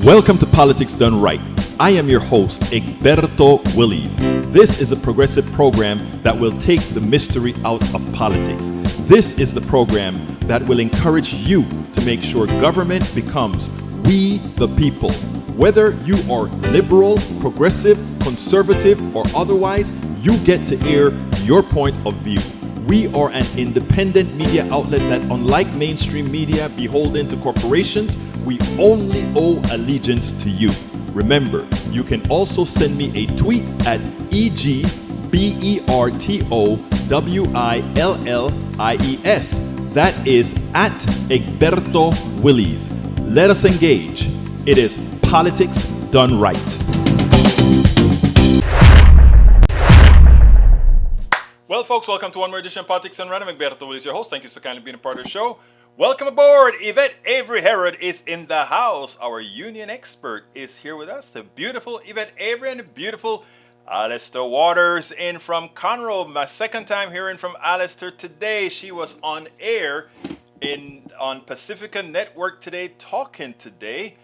Welcome to Politics Done Right. I am your host, Egberto Willies. This is a progressive program that will take the mystery out of politics. This is the program that will encourage you to make sure government becomes we the people. Whether you are liberal, progressive, conservative, or otherwise, you get to air your point of view. We are an independent media outlet that, unlike mainstream media beholden to corporations, we only owe allegiance to you. Remember, you can also send me a tweet at EGBERTOWILLIES. That is at Egberto Willies. Let us engage. It is Politics Done Right. Well, folks, welcome to one more edition of Politics Done Right. I'm Egberto Willies, your host. Thank you so kindly for being a part of the show. Welcome aboard. Yvette Avery Herod is in the house. Our union expert is here with us. The beautiful Yvette Avery and the beautiful Alistair Waters in from Conroe. My second time hearing from Alistair today. She was on air on Pacifica Network today, talking today.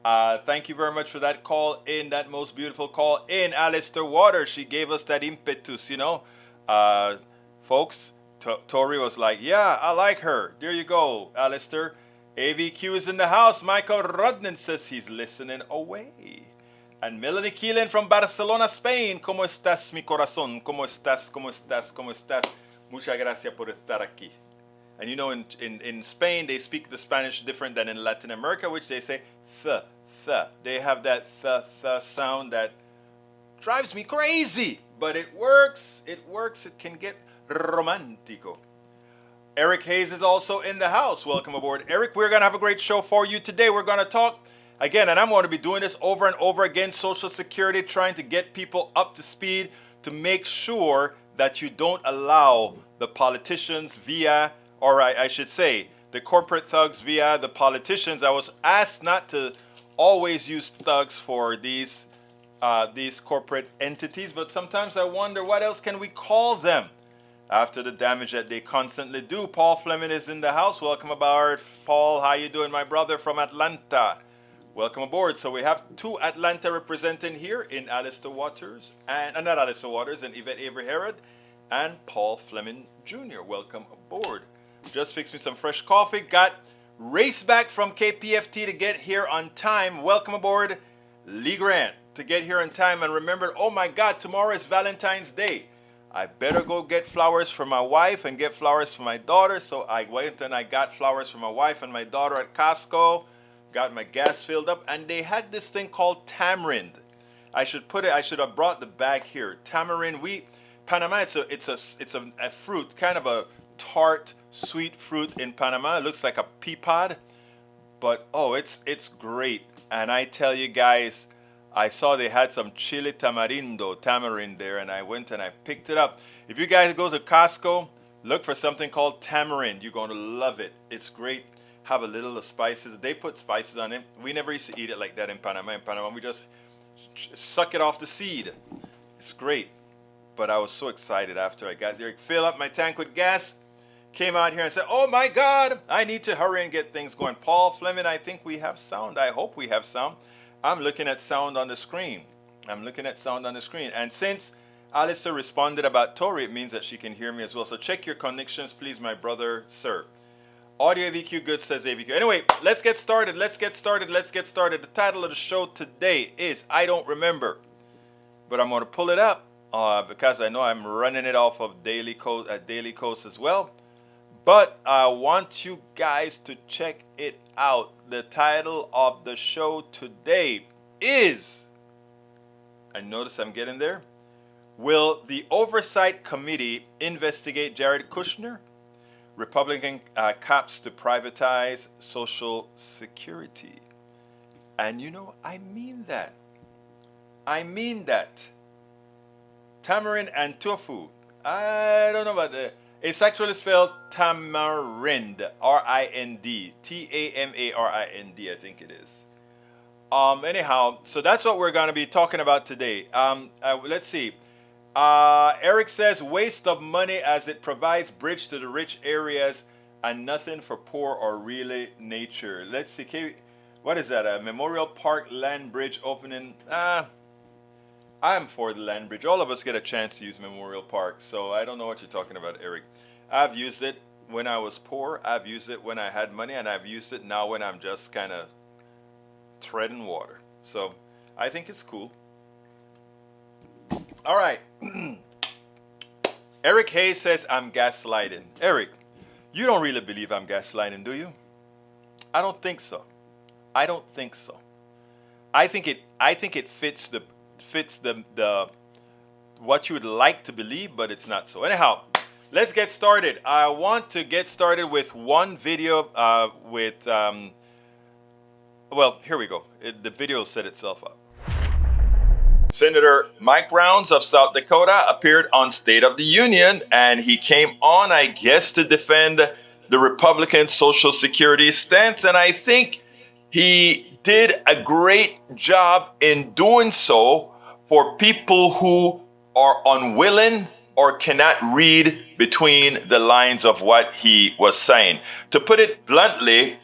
Thank you very much for that call in, that most beautiful call in, Alistair Waters. She gave us that impetus, folks. Tori was like, yeah, I like her. There you go, Alistair. AVQ is in the house. Michael Rudnan says he's listening away. And Melanie Keelan from Barcelona, Spain. ¿Cómo estás, mi corazón? ¿Cómo estás? ¿Cómo estás? ¿Cómo estás? Muchas gracias por estar aquí. And in Spain, they speak the Spanish different than in Latin America, which they say th. They have that th sound that drives me crazy. But it works. It can get romantico. Eric Hayes is also in the house. Welcome aboard, Eric. We're going to have a great show for you today. We're going to talk again, and I'm going to be doing this over and over again, Social Security, trying to get people up to speed to make sure that you don't allow the politicians via, or I should say, the corporate thugs via the politicians. I was asked not to always use thugs for these corporate entities, but sometimes I wonder, what else can we call them after the damage that they constantly do? Paul Fleming is in the house. Welcome aboard, Paul. How you doing, my brother from Atlanta? Welcome aboard. So we have two Atlanta representing here in Alistair Waters, and not Alistair Waters, and Yvette Avery Herod, and Paul Fleming Jr. Welcome aboard. Just fixed me some fresh coffee. Got race back from KPFT to get here on time. Welcome aboard, Lee Grant, to get here on time. And remember, oh my God, tomorrow is Valentine's Day. I better go get flowers for my wife and get flowers for my daughter. So I went and I got flowers for my wife and my daughter at Costco. Got my gas filled up, and they had this thing called tamarind. I should have brought the bag here. Tamarind, Panama. It's a fruit, kind of a tart, sweet fruit in Panama. It looks like a pea pod, but it's great. And I tell you guys, I saw they had some chili tamarind there, and I went and I picked it up. If you guys go to Costco, look for something called tamarind. You're going to love it. It's great. Have a little of spices. They put spices on it. We never used to eat it like that in Panama. In Panama, we just suck it off the seed. It's great. But I was so excited after I got there. Fill up my tank with gas. Came out here and said, oh my God, I need to hurry and get things going. Paul Fleming, I think we have sound. I hope we have sound. I'm looking at sound on the screen. And since Alistair responded about Tori, it means that she can hear me as well. So check your connections, please, my brother, sir. Audio AVQ good, says AVQ. Anyway, let's get started. The title of the show today is I Don't Remember. But I'm going to pull it up because I know I'm running it off of Daily Coast as well. But I want you guys to check it out. The title of the show today is, and notice I'm getting there, will the Oversight Committee investigate Jared Kushner? Republican cops to privatize Social Security. And I mean that. Tamarind and tofu. I don't know about that. It's actually spelled tamarind, R-I-N-D, T-A-M-A-R-I-N-D, I think it is. Anyhow, so that's what we're going to be talking about today. Let's see. Eric says waste of money as it provides bridge to the rich areas and nothing for poor or really nature. Let's see. what is that? A Memorial Park land bridge opening? I'm for the land bridge. All of us get a chance to use Memorial Park, so I don't know what you're talking about, Eric. I've used it when I was poor. I've used it when I had money, and I've used it now when I'm just kind of treading water. So I think it's cool. All right. Eric Hayes says I'm gaslighting. Eric, you don't really believe I'm gaslighting, do you? I don't think so. I don't think so. I think it fits the what you would like to believe, but it's not so. Anyhow, let's get started. I want to get started with one video well, here we go. The video set itself up. Senator Mike Rounds of South Dakota appeared on State of the Union, and he came on, I guess, to defend the Republican Social Security stance, and I think he did a great job in doing so for people who are unwilling or cannot read between the lines of what he was saying. To put it bluntly,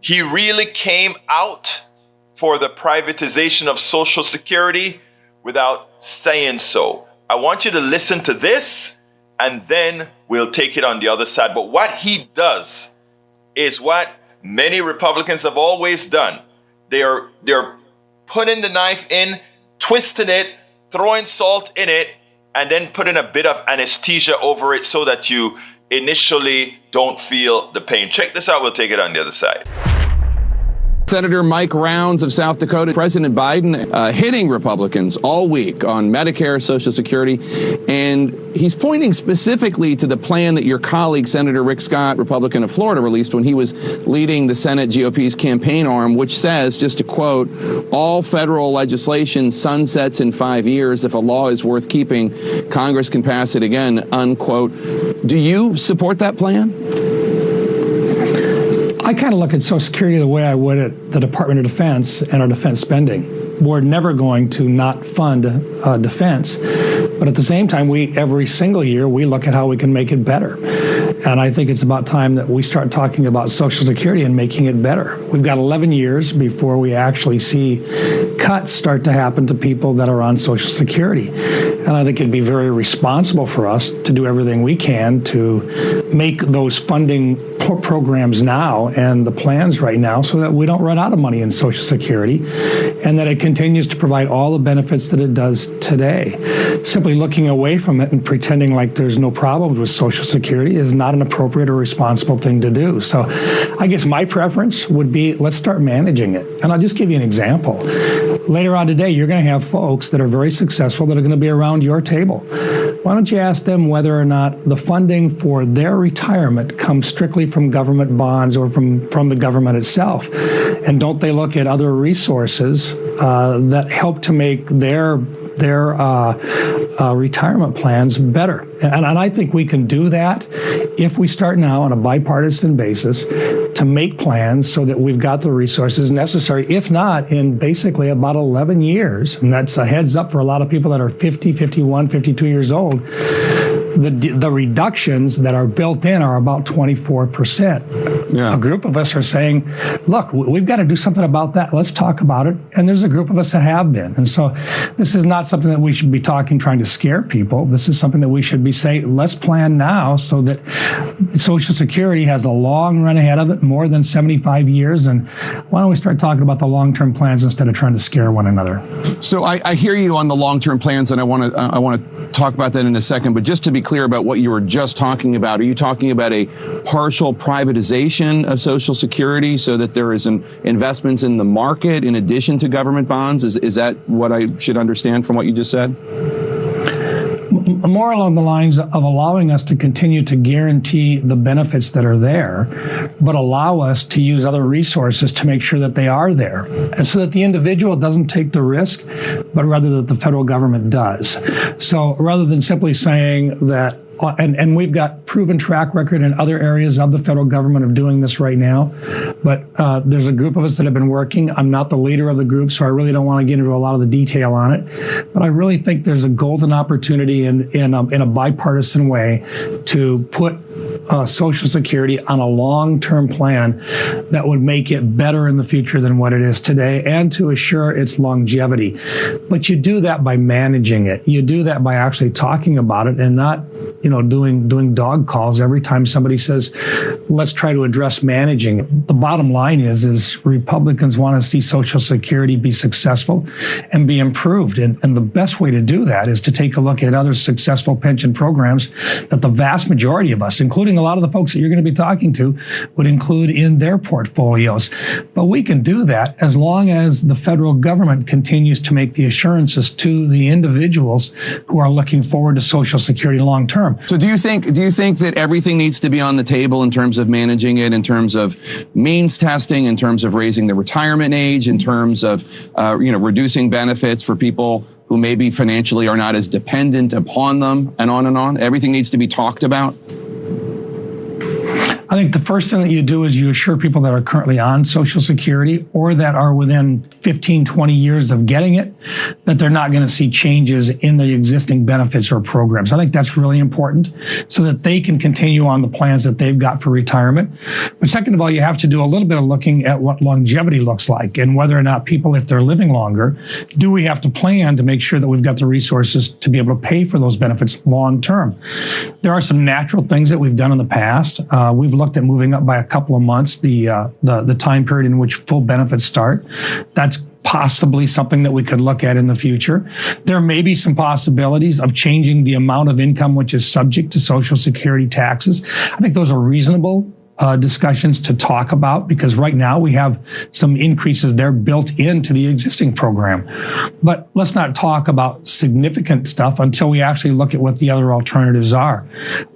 he really came out for the privatization of Social Security without saying so. I want you to listen to this, and then we'll take it on the other side. But what he does is what many Republicans have always done. They're putting the knife in, twisting it, throwing salt in it, and then putting a bit of anesthesia over it so that you initially don't feel the pain. Check this out. We'll take it on the other side. Senator Mike Rounds of South Dakota, President Biden hitting Republicans all week on Medicare, Social Security, and he's pointing specifically to the plan that your colleague, Senator Rick Scott, Republican of Florida, released when he was leading the Senate GOP's campaign arm, which says, just to quote, all federal legislation sunsets in 5 years. If a law is worth keeping, Congress can pass it again, unquote. Do you support that plan? I kind of look at Social Security the way I would at the Department of Defense and our defense spending. We're never going to not fund defense, but at the same time, every single year we look at how we can make it better. And I think it's about time that we start talking about Social Security and making it better. We've got 11 years before we actually see cuts start to happen to people that are on Social Security. And I think it'd be very responsible for us to do everything we can to make those funding programs now and the plans right now so that we don't run out of money in Social Security and that it continues to provide all the benefits that it does today. Simply looking away from it and pretending like there's no problems with Social Security is not an appropriate or responsible thing to do. So I guess my preference would be let's start managing it. And I'll just give you an example. Later on today, you're going to have folks that are very successful that are going to be around your table. Why don't you ask them whether or not the funding for their retirement comes strictly from government bonds or from the government itself? And don't they look at other resources that help to make their retirement plans better? And I think we can do that if we start now on a bipartisan basis to make plans so that we've got the resources necessary. If not, in basically about 11 years, and that's a heads up for a lot of people that are 50, 51, 52 years old, the reductions that are built in are about 24%. Yeah. A group of us are saying, look, we've got to do something about that. Let's talk about it. And there's a group of us that have been. And so this is not something that we should be trying to scare people. This is something that we should be saying, let's plan now so that Social Security has a long run ahead of it, more than 75 years. And why don't we start talking about the long-term plans instead of trying to scare one another? So I hear you on the long-term plans, and I want to talk about that in a second. But just to be clear about what you were just talking about, are you talking about a partial privatization of Social Security so that there is investments in the market in addition to government bonds? Is that what I should understand from what you just said? More along the lines of allowing us to continue to guarantee the benefits that are there, but allow us to use other resources to make sure that they are there. And so that the individual doesn't take the risk, but rather that the federal government does. So rather than simply saying that, and we've got proven track record in other areas of the federal government of doing this right now, but there's a group of us that have been working. I'm not the leader of the group, so I really don't want to get into a lot of the detail on it. But I really think there's a golden opportunity in a bipartisan way to put Social Security on a long-term plan that would make it better in the future than what it is today and to assure its longevity. But you do that by managing it. You do that by actually talking about it and not, doing dog calls every time somebody says, let's try to address managing it. The bottom line is Republicans want to see Social Security be successful and be improved. And the best way to do that is to take a look at other successful pension programs that the vast majority of us, including a lot of the folks that you're going to be talking to, would include in their portfolios. But we can do that as long as the federal government continues to make the assurances to the individuals who are looking forward to Social Security long term. So do you think that everything needs to be on the table in terms of managing it, in terms of means testing, in terms of raising the retirement age, in terms of reducing benefits for people who maybe financially are not as dependent upon them, and on and on? Everything needs to be talked about? I think the first thing that you do is you assure people that are currently on Social Security or that are within 15, 20 years of getting it, that they're not going to see changes in the existing benefits or programs. I think that's really important so that they can continue on the plans that they've got for retirement. But second of all, you have to do a little bit of looking at what longevity looks like and whether or not people, if they're living longer, do we have to plan to make sure that we've got the resources to be able to pay for those benefits long term. There are some natural things that we've done in the past. We've looked at moving up by a couple of months the time period in which full benefits start. That's possibly something that we could look at in the future. There may be some possibilities of changing the amount of income which is subject to Social Security taxes. I think those are reasonable discussions to talk about because right now we have some increases there built into the existing program. But let's not talk about significant stuff until we actually look at what the other alternatives are.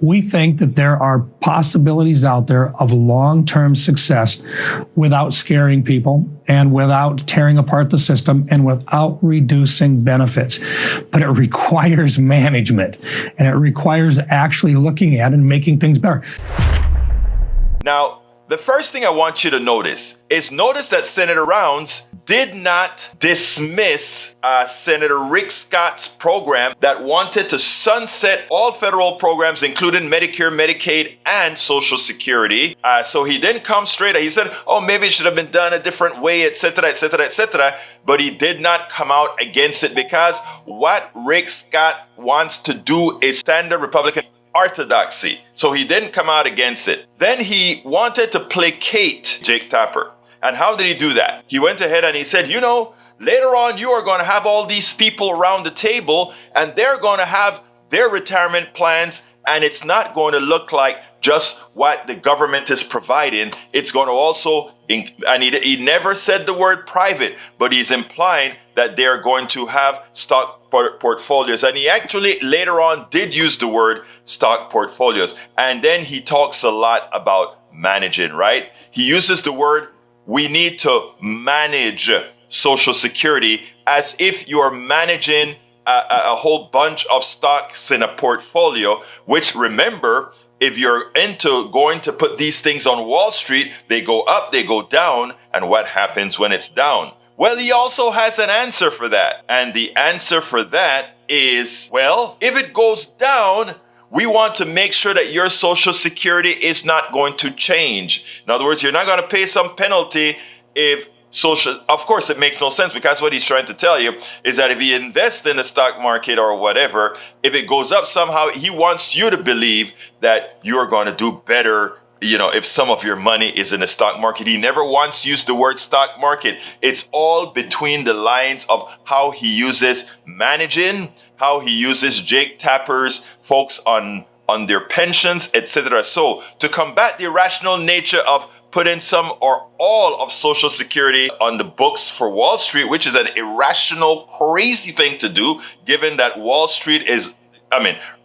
We think that there are possibilities out there of long-term success without scaring people and without tearing apart the system and without reducing benefits. But it requires management and it requires actually looking at and making things better. Now, the first thing I want you to notice that Senator Rounds did not dismiss Senator Rick Scott's program that wanted to sunset all federal programs, including Medicare, Medicaid, and Social Security. So he didn't come straight. He said, maybe it should have been done a different way, etc., etc., etc. But he did not come out against it because what Rick Scott wants to do is standard Republican orthodoxy. So he didn't come out against it. Then he wanted to placate Jake Tapper. And how did he do that? He went ahead and he said, later on you are going to have all these people around the table and they're going to have their retirement plans and it's not going to look like just what the government is providing. It's going to also, and he never said the word private, but he's implying that they're going to have stock portfolios. And he actually later on did use the word stock portfolios. And then he talks a lot about managing, right? He uses the word, we need to manage Social Security as if you are managing a whole bunch of stocks in a portfolio, which remember, if you're into going to put these things on Wall Street, they go up, they go down. And what happens when it's down? Well, he also has an answer for that. And the answer for that is, if it goes down, we want to make sure that your Social Security is not going to change. In other words, you're not going to pay some penalty if of course, it makes no sense because what he's trying to tell you is that if he invests in the stock market or whatever, if it goes up somehow, he wants you to believe that you're going to do better. If some of your money is in the stock market. He never once used the word stock market. It's all between the lines of how he uses managing, how he uses Jake Tapper's folks on their pensions, etc. So to combat the irrational nature of putting some or all of Social Security on the books for Wall Street, which is an irrational, crazy thing to do, given that Wall Street is,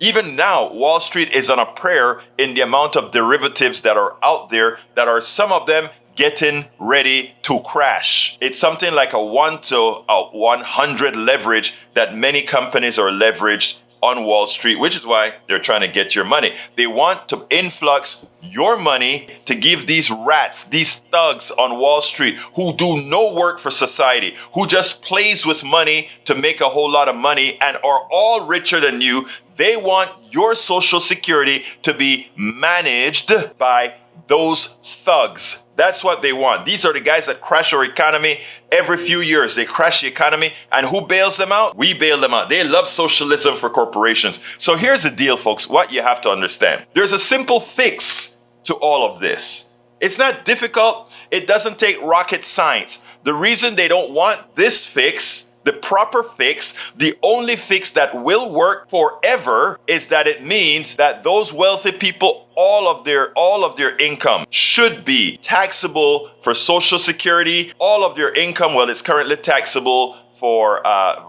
even now, Wall Street is on a prayer in the amount of derivatives that are out there, that are some of them getting ready to crash. It's something like a 1 to 100 leverage that many companies are leveraged on Wall Street, which is why they're trying to get your money. They want to influx your money to give these rats, these thugs on Wall Street who do no work for society, who just plays with money to make a whole lot of money and are all richer than you. They want your Social Security to be managed by those thugs. That's what they want. These are the guys that crash our economy every few years. They crash the economy, and who bails them out? We bail them out. They love socialism for corporations. So here's the deal, folks, what you have to understand. There's a simple fix to all of this. It's not difficult. It doesn't take rocket science. The reason they don't want this fix, the proper fix, the only fix that will work forever, is that it means that those wealthy people, all of their income should be taxable for Social Security. All of their income, well, it's currently taxable for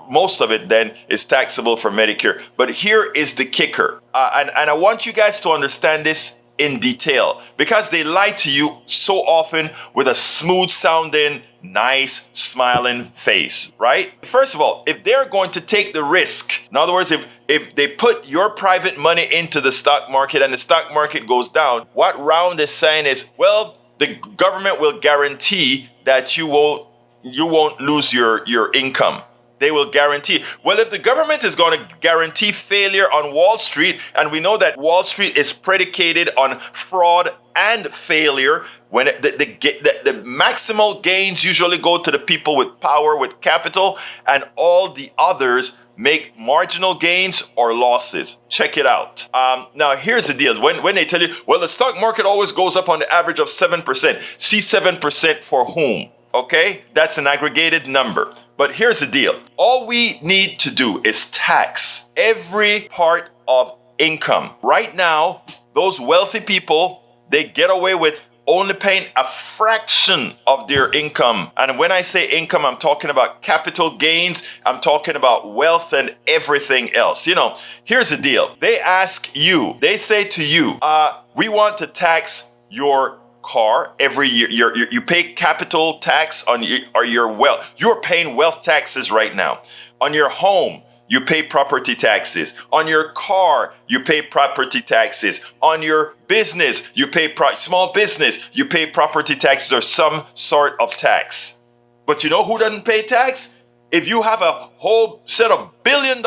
most of it, then is taxable for Medicare. But here is the kicker. And I want you guys to understand this in detail, because they lie to you so often with a smooth sounding, nice, smiling face, right? First of all, if they're going to take the risk, in other words, if they put your private money into the stock market and the stock market goes down, what Round is saying is, well, the government will guarantee that you won't lose your income. They will guarantee. Well, if the government is going to guarantee failure on Wall Street, and we know that Wall Street is predicated on fraud and failure, when the maximal gains usually go to the people with power, with capital, and all the others make marginal gains or losses. Check it out. Now, here's the deal. When they tell you, well, the stock market always goes up on the average of 7%. See 7% for whom? Okay? That's an aggregated number. But here's the deal. All we need to do is tax every part of income. Right now, those wealthy people, they get away with only paying a fraction of their income. And when I say income, I'm talking about capital gains. I'm talking about wealth and everything else. You know, here's the deal. They ask you, they say to you, we want to tax your car every year. You pay capital tax on your wealth. You're paying wealth taxes right now. On your home, you pay property taxes. On your car, you pay property taxes. On your business, you pay small business, you pay property taxes or some sort of tax. But you know who doesn't pay tax? If you have a whole set of $1 billion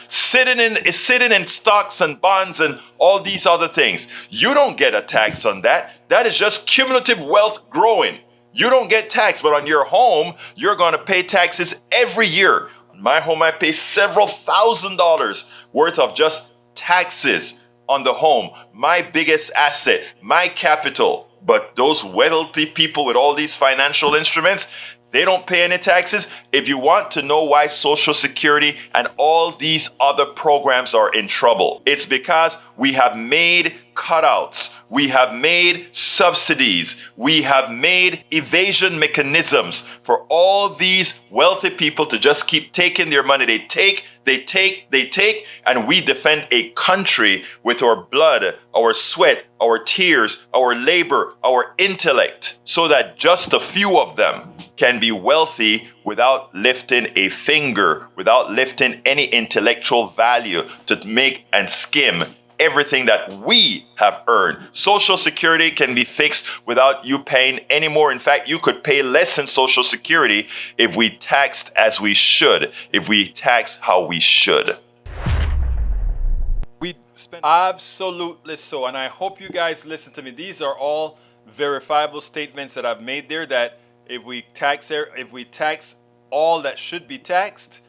sitting in stocks and bonds and all these other things, you don't get a tax on that. That is just cumulative wealth growing. You don't get tax, but on your home, you're going to pay taxes every year. On my home, I pay several $1,000s worth of just taxes on the home. My biggest asset, my capital. But those wealthy people with all these financial instruments, they don't pay any taxes. If you want to know why Social Security and all these other programs are in trouble, it's because we have made cutouts. We have made subsidies. We have made evasion mechanisms for all these wealthy people to just keep taking their money. They take, and we defend a country with our blood, our sweat, our tears, our labor, our intellect, so that just a few of them can be wealthy without lifting a finger, without lifting any intellectual value to make and skim everything that we have earned. Social Security can be fixed without you paying any more. In fact, you could pay less in Social Security if we taxed as we should, if we tax how we should. Absolutely so. And I hope you guys listen to me. These are all verifiable statements that I've made there, that if we tax all that should be taxed,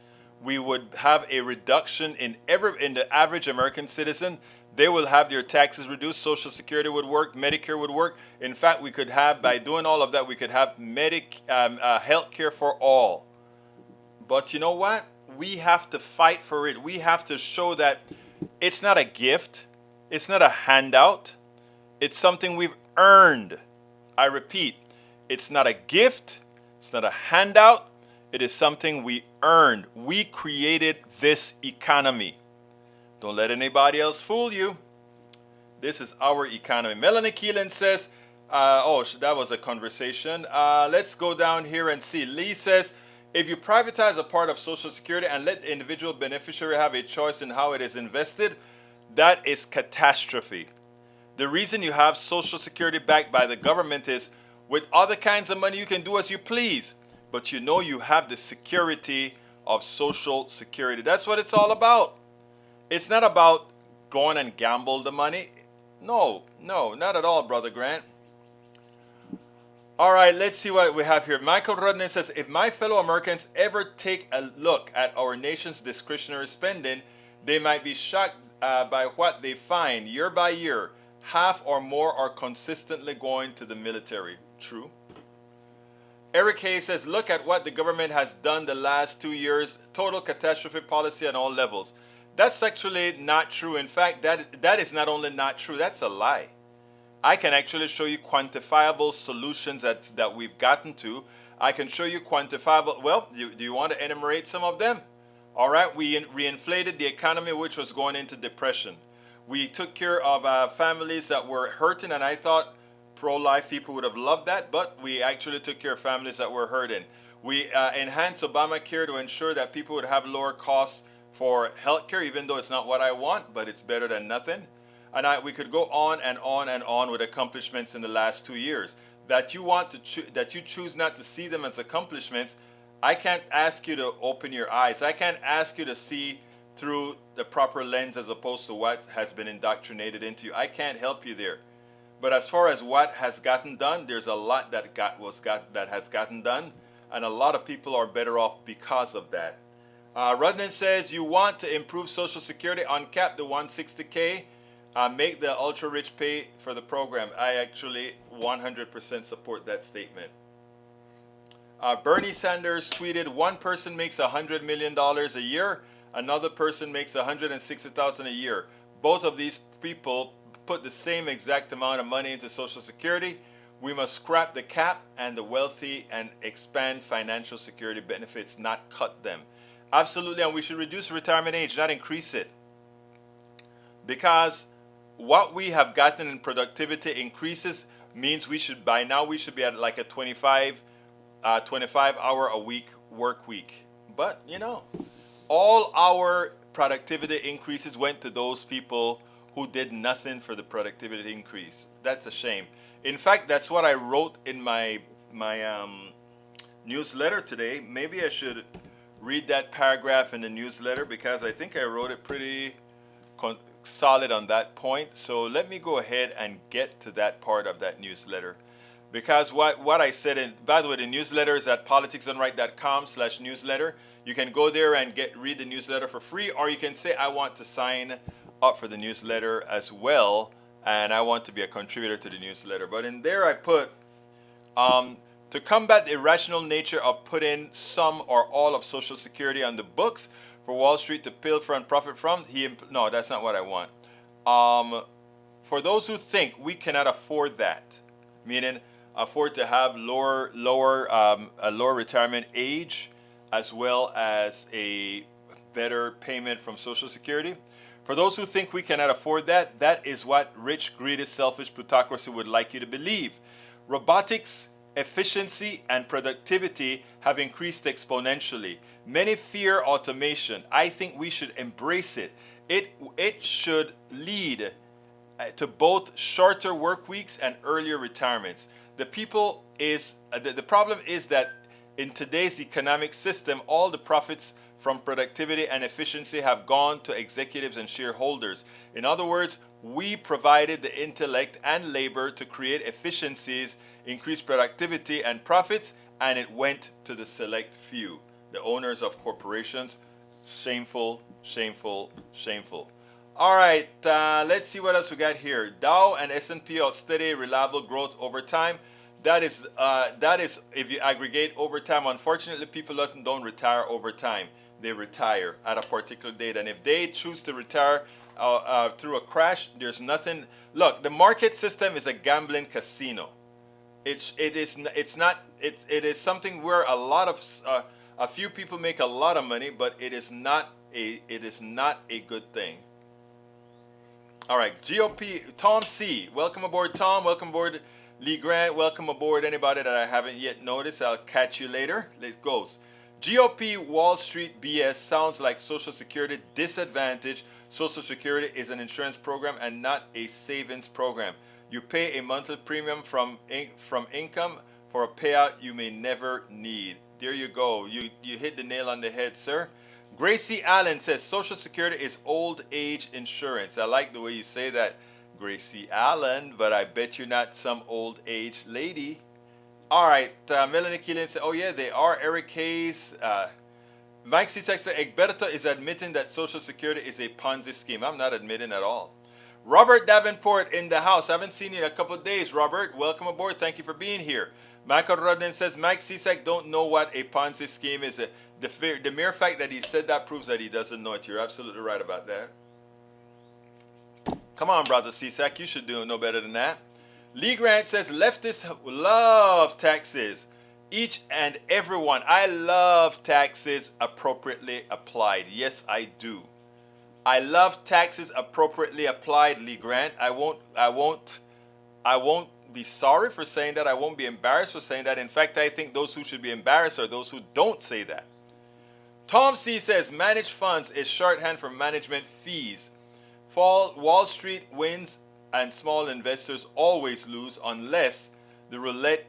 we would have a reduction in the average American citizen. They will have their taxes reduced. Social Security would work. Medicare would work. In fact, we could have, by doing all of that, we could have health care for all. But you know what? We have to fight for it. We have to show that it's not a gift. It's not a handout. It's something we've earned. I repeat, it's not a gift. It's not a handout. It is something we earned. We created this economy. Don't let anybody else fool you. This is our economy. Melanie Keelan says, that was a conversation. Let's go down here and see. Lee says, If you privatize a part of Social Security and let the individual beneficiary have a choice in how it is invested, that is catastrophe. The reason you have Social Security backed by the government is with other kinds of money you can do as you please, but you know you have the security of Social Security. That's what it's all about. It's not about going and gamble the money. No, not at all, Brother Grant. All right, let's see what we have here. Michael Rudnin says, if my fellow Americans ever take a look at our nation's discretionary spending, they might be shocked by what they find year by year. Half or more are consistently going to the military. True. Eric Hayes says, look at what the government has done the last 2 years. Total catastrophe policy on all levels. That's actually not true. In fact, that is not only not true, that's a lie. I can actually show you quantifiable solutions that we've gotten to. I can show you quantifiable, well, do you want to enumerate some of them? All right, we reinflated the economy, which was going into depression. We took care of families that were hurting, and I thought pro-life people would have loved that, but we actually took care of families that were hurting. We enhanced Obamacare to ensure that people would have lower costs for health care, even though it's not what I want, but it's better than nothing. And we could go on and on and on with accomplishments in the last 2 years. That you want to that you choose not to see them as accomplishments, I can't ask you to open your eyes. I can't ask you to see through the proper lens as opposed to what has been indoctrinated into you. I can't help you there. But as far as what has gotten done, there's a lot that has gotten done, and a lot of people are better off because of that. Rudnin says you want to improve Social Security, uncap the 160K, make the ultra rich pay for the program. I actually 100% support that statement. Bernie Sanders tweeted, one person makes $100 million a year, another person makes $160,000 a year. Both of these people put the same exact amount of money into Social Security. We must scrap the cap and the wealthy and expand financial security benefits, not cut them. Absolutely, and we should reduce retirement age, not increase it. Because what we have gotten in productivity increases means by now we should be at like a 25 hour a week work week. But, all our productivity increases went to those people who did nothing for the productivity increase. That's a shame. In fact, that's what I wrote in my newsletter today. Maybe I should read that paragraph in the newsletter because I think I wrote it pretty solid on that point. So let me go ahead and get to that part of that newsletter. Because what I said, by the way, the newsletter is at politicsdoneright.com/newsletter. You can go there and read the newsletter for free, or you can say, I want to sign up for the newsletter as well, and I want to be a contributor to the newsletter. But in there I put, to combat the irrational nature of putting some or all of Social Security on the books for Wall Street to pilfer and profit from, no, that's not what I want. For those who think we cannot afford that, meaning afford to have a lower retirement age, as well as a better payment from Social Security. For those who think we cannot afford that, that is what rich, greedy, selfish plutocracy would like you to believe. Robotics, efficiency, and productivity have increased exponentially. Many fear automation. I think we should embrace it. It should lead to both shorter work weeks and earlier retirements. The problem is that in today's economic system, all the profits from productivity and efficiency have gone to executives and shareholders. In other words, we provided the intellect and labor to create efficiencies, increase productivity and profits, and it went to the select few, the owners of corporations. Shameful, shameful, shameful. All right, let's see what else we got here. Dow and S&P are steady, reliable growth over time. That is if you aggregate over time. Unfortunately, people don't retire over time. They retire at a particular date, and if they choose to retire through a crash, there's nothing. Look, the market system is a gambling casino. It is something where a few people make a lot of money, but it is not a good thing. All right, GOP, Tom C. Welcome aboard, Tom. Welcome aboard, Lee Grant. Welcome aboard, anybody that I haven't yet noticed. I'll catch you later. It goes. GOP Wall Street BS sounds like Social Security disadvantage. Social Security is an insurance program and not a savings program. You pay a monthly premium from income for a payout you may never need. There you go. You hit the nail on the head, sir. Gracie Allen says Social Security is old age insurance. I like the way you say that, Gracie Allen, but I bet you're not some old age lady. All right, Melanie Keelan said, oh yeah, they are. Eric Hayes. Mike Cisak said, Egberto is admitting that Social Security is a Ponzi scheme. I'm not admitting at all. Robert Davenport in the house. I haven't seen you in a couple of days, Robert. Welcome aboard. Thank you for being here. Michael Rudden says, Mike Cisak don't know what a Ponzi scheme is. The mere fact that he said that proves that he doesn't know it. You're absolutely right about that. Come on, brother Cisak. You should know better than that. Lee Grant says, leftists love taxes. Each and every one. I love taxes appropriately applied. Yes, I do. I love taxes appropriately applied, Lee Grant. I won't be sorry for saying that. I won't be embarrassed for saying that. In fact, I think those who should be embarrassed are those who don't say that. Tom C says, managed funds is shorthand for management fees. Wall Street wins and small investors always lose unless the roulette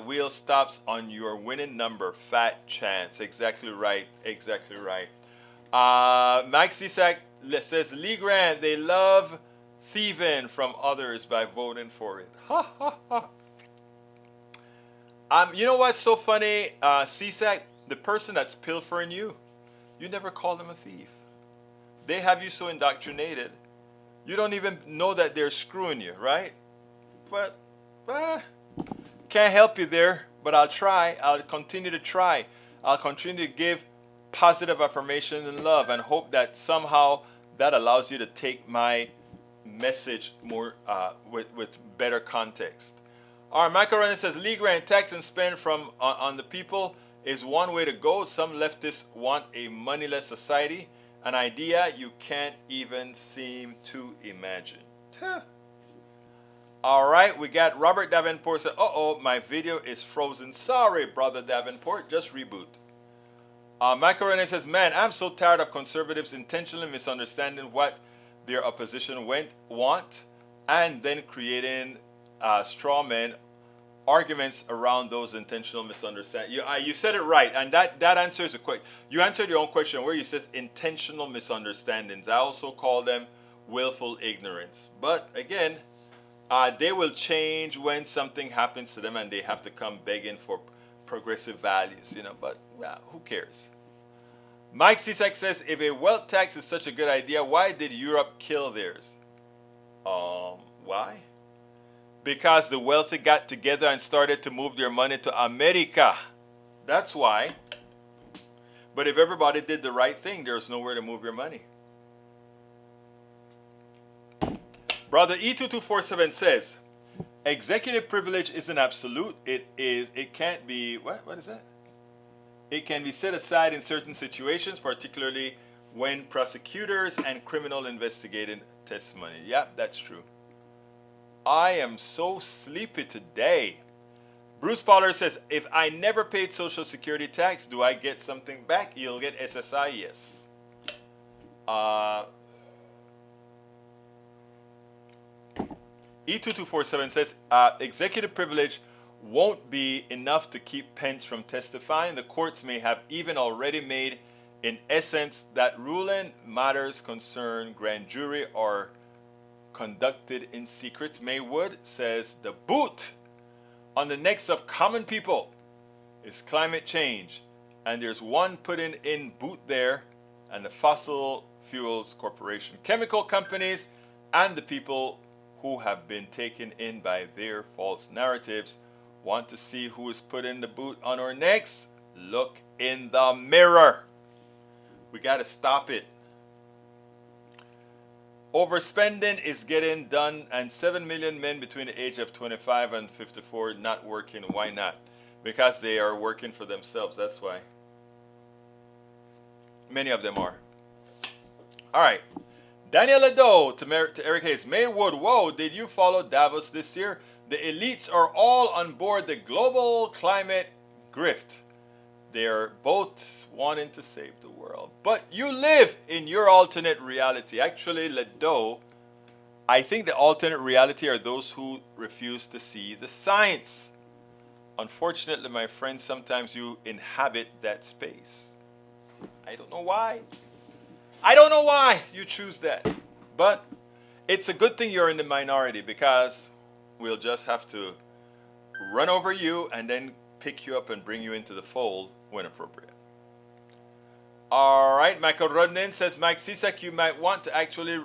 wheel stops on your winning number. Fat chance. Exactly right. Exactly right. Mike Cisak says, Lee Grant, they love thieving from others by voting for it. Ha ha ha. You know what's so funny, Cisak? The person that's pilfering you, you never call them a thief. They have you so indoctrinated, you don't even know that they're screwing you, right? But, can't help you there, but I'll try. I'll continue to try. I'll continue to give positive affirmation and love and hope that somehow that allows you to take my message more with better context. All right, Michael Renner says, Lee Grant, tax and spend on the people is one way to go. Some leftists want a moneyless society, an idea you can't even seem to imagine. All right, we got Robert Davenport said, uh-oh, my video is frozen. Sorry, brother Davenport, just reboot. Michael Renner says, man, I'm so tired of conservatives intentionally misunderstanding what their opposition want and then creating straw men arguments around those intentional misunderstandings. You said it right, and that answers the question. You answered your own question where you says intentional misunderstandings. I also call them willful ignorance. But again, they will change when something happens to them and they have to come begging for progressive values, but who cares? Mike Cisak says, if a wealth tax is such a good idea, why did Europe kill theirs? Why? Because the wealthy got together and started to move their money to America. That's why. But if everybody did the right thing, there's nowhere to move your money. Brother E2247 says, executive privilege isn't absolute. It can't be, what is that? It can be set aside in certain situations, particularly when prosecutors and criminal investigating testimony. Yeah, that's true. I am so sleepy today. Bruce Pollard says, if I never paid Social Security tax, do I get something back? You'll get SSI, yes. E2247 says, executive privilege won't be enough to keep Pence from testifying. The courts may have even already made, in essence, that ruling matters concern grand jury or conducted in secret. Maywood says the boot on the necks of common people is climate change, and there's one putting in boot there, and the fossil fuels corporation, chemical companies, and the people who have been taken in by their false narratives. Want to see who is putting the boot on our necks? Look in the mirror. We got to stop it. Overspending is getting done, and 7 million men between the age of 25 and 54 not working. Why not? Because they are working for themselves. That's why. Many of them are. All right. Daniel Ado to Eric Hayes. Maywood, whoa, did you follow Davos this year? The elites are all on board the global climate grift. They're both wanting to save the world. But you live in your alternate reality. Actually, Ledo, I think the alternate reality are those who refuse to see the science. Unfortunately, my friend, sometimes you inhabit that space. I don't know why. I don't know why you choose that. But it's a good thing you're in the minority, because we'll just have to run over you and then pick you up and bring you into the fold when appropriate. All right, Michael Rudnin says, Mike Cisak, you might want to actually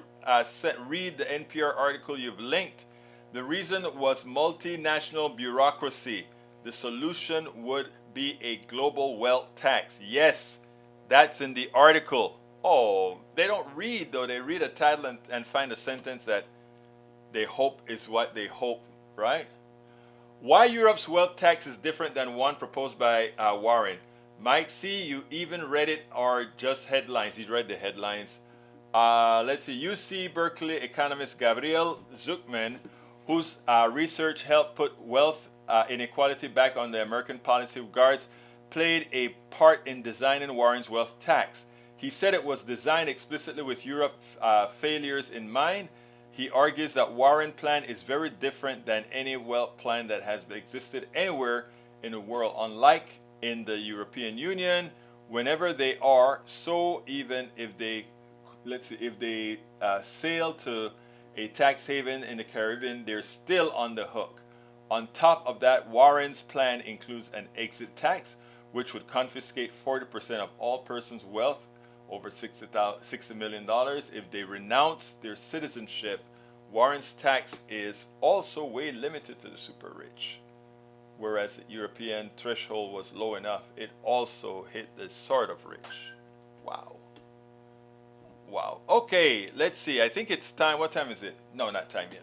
read the NPR article you've linked. The reason was multinational bureaucracy. The solution would be a global wealth tax. Yes, that's in the article. Oh, they don't read, though. They read a title and find a sentence that they hope is what they hope, right? Why Europe's wealth tax is different than one proposed by Warren. Mike C., you even read it or just headlines? You read the headlines. Let's see. UC Berkeley economist Gabriel Zuckman, whose research helped put wealth inequality back on the American policy guards, played a part in designing Warren's wealth tax. He said it was designed explicitly with Europe's failures in mind. He argues that Warren's plan is very different than any wealth plan that has existed anywhere in the world. Unlike in the European Union, whenever they are, so even if they, sail to a tax haven in the Caribbean, they're still on the hook. On top of that, Warren's plan includes an exit tax, which would confiscate 40% of all persons' wealth over $60 million if they renounce their citizenship. Warren's tax is also way limited to the super rich. Whereas the European threshold was low enough, it also hit the sort of rich. Wow. Wow. Okay, let's see. I think it's time. What time is it? No, not time yet.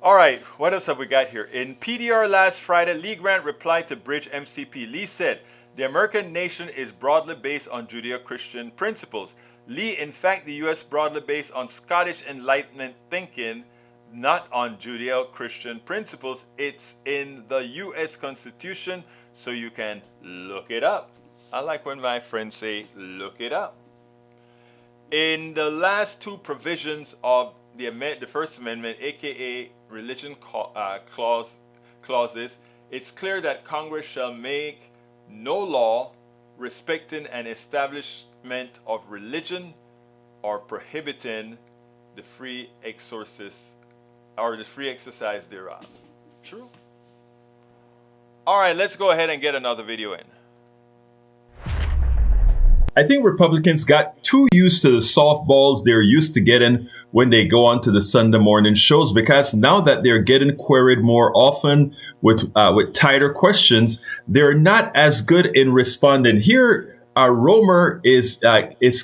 All right, what else have we got here? In PDR last Friday, Lee Grant replied to Bridge MCP. Lee said, the American nation is broadly based on Judeo-Christian principles. Lee, in fact, the U.S. broadly based on Scottish Enlightenment thinking, not on Judeo-Christian principles. It's in the U.S. Constitution, so you can look it up. I like when my friends say, look it up. In the last two provisions of the First Amendment, aka religion clauses, it's clear that Congress shall make no law respecting an establishment of religion or prohibiting the free exercise thereof. True. All right, let's go ahead and get another video in. I think Republicans got too used to the softballs they're used to getting when they go on to the Sunday morning shows, because now that they're getting queried more often with tighter questions, they're not as good in responding. Here, Romer is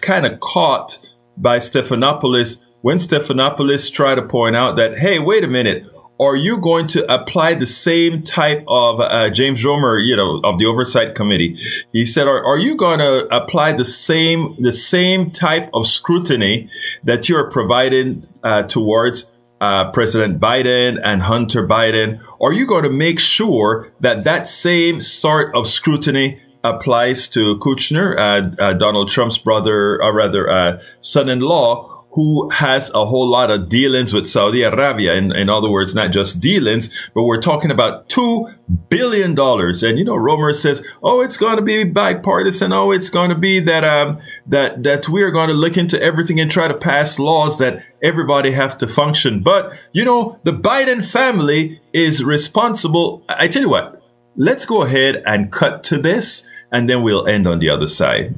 kind of caught by Stephanopoulos when Stephanopoulos tried to point out that, hey, wait a minute. Are you going to apply the same type of James Romer, of the Oversight Committee? He said, are you going to apply the same type of scrutiny that you're providing towards President Biden and Hunter Biden? Are you going to make sure that same sort of scrutiny applies to Kushner, Donald Trump's brother, or rather son-in-law, who has a whole lot of dealings with Saudi Arabia? In other words, not just dealings, but we're talking about $2 billion. And, Romer says, oh, it's going to be bipartisan. Oh, it's going to be that we are going to look into everything and try to pass laws that everybody have to function. But, the Biden family is responsible. I tell you what, let's go ahead and cut to this, and then we'll end on the other side.